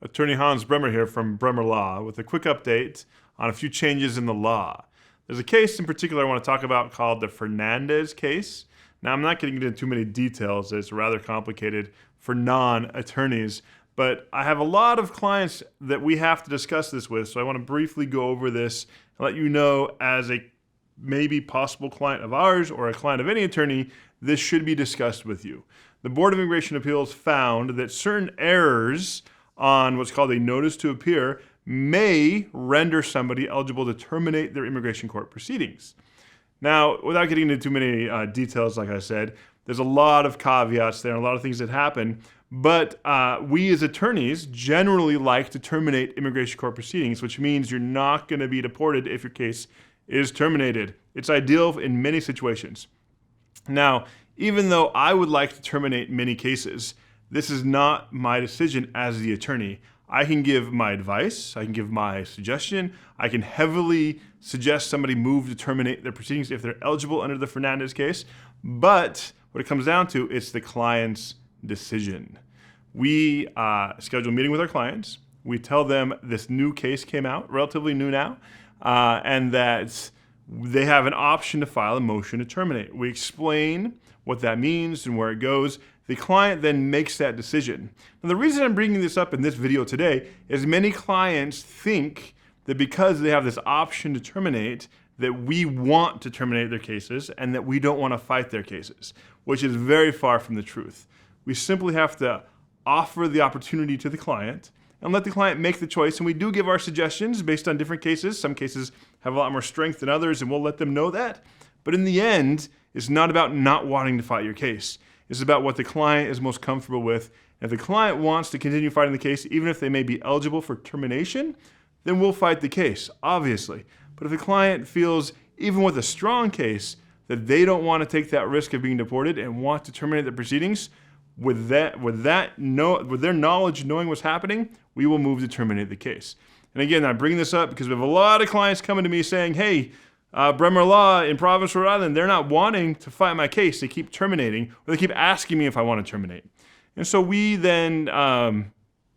Attorney Hans Bremer here from Bremer Law with a quick update on a few changes in the law. There's a case in particular I want to talk about called the Fernandez Case. Now, I'm not getting into too many details. It's rather complicated for non-attorneys, but I have a lot of clients that we have to discuss this with, so I want to briefly go over this and let you know, as a maybe possible client of ours or a client of any attorney, this should be discussed with you. The Board of Immigration Appeals found that certain errors on what's called a notice to appear may render somebody eligible to terminate their immigration court proceedings. Now, without getting into too many details, like I said, there's a lot of caveats there, a lot of things that happen, but we as attorneys generally like to terminate immigration court proceedings, which means you're not going to be deported if your case is terminated. It's ideal in many situations. Now, even though I would like to terminate many cases, this is not my decision as the attorney. I can give my advice, I can give my suggestion, I can heavily suggest somebody move to terminate their proceedings if they're eligible under the Fernandez case, but what it comes down to, it's the client's decision. We schedule a meeting with our clients, we tell them this new case came out, relatively new now, and that they have an option to file a motion to terminate. We explain what that means and where it goes. The client then makes that decision. Now, the reason I'm bringing this up in this video today is many clients think that because they have this option to terminate, that we want to terminate their cases and that we don't want to fight their cases, which is very far from the truth. We simply have to offer the opportunity to the client and let the client make the choice. And we do give our suggestions based on different cases. Some cases have a lot more strength than others, and we'll let them know that. But in the end, it's not about not wanting to fight your case. It's about what the client is most comfortable with. And if the client wants to continue fighting the case, even if they may be eligible for termination, then we'll fight the case, obviously. But if the client feels, even with a strong case, that they don't want to take that risk of being deported and want to terminate the proceedings, with their knowledge, knowing what's happening, we will move to terminate the case. And again, I bring this up because we have a lot of clients coming to me saying, hey, Bremer Law in Providence, Rhode Island, they're not wanting to fight my case. They keep terminating, or they keep asking me if I want to terminate. And so we then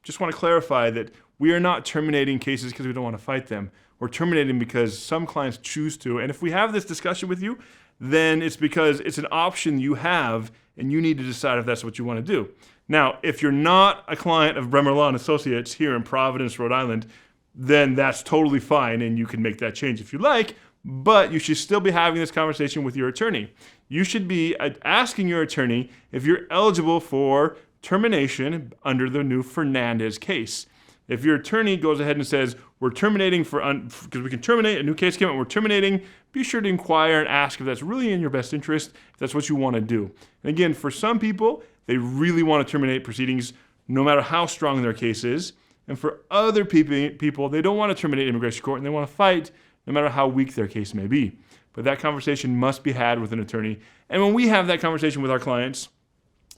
just want to clarify that we are not terminating cases because we don't want to fight them. We're terminating because some clients choose to. And if we have this discussion with you, then it's because it's an option you have, and you need to decide if that's what you want to do. Now, if you're not a client of Bremer Law and Associates here in Providence, Rhode Island, then that's totally fine, and you can make that change if you like. But you should still be having this conversation with your attorney. You should be asking your attorney if you're eligible for termination under the new Fernandez case. If your attorney goes ahead and says, we're terminating because we can terminate, a new case came out, we're terminating, be sure to inquire and ask if that's really in your best interest, if that's what you want to do. And again, for some people, they really want to terminate proceedings no matter how strong their case is. And for other people, they don't want to terminate immigration court and they want to fight no matter how weak their case may be. But that conversation must be had with an attorney. And when we have that conversation with our clients,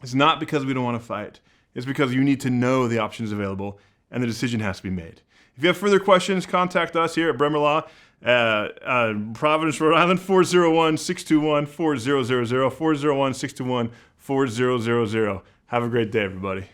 it's not because we don't want to fight. It's because you need to know the options available and the decision has to be made. If you have further questions, contact us here at Bremer Law, Providence, Rhode Island, 401-621-4000, 401-621-4000. Have a great day, everybody.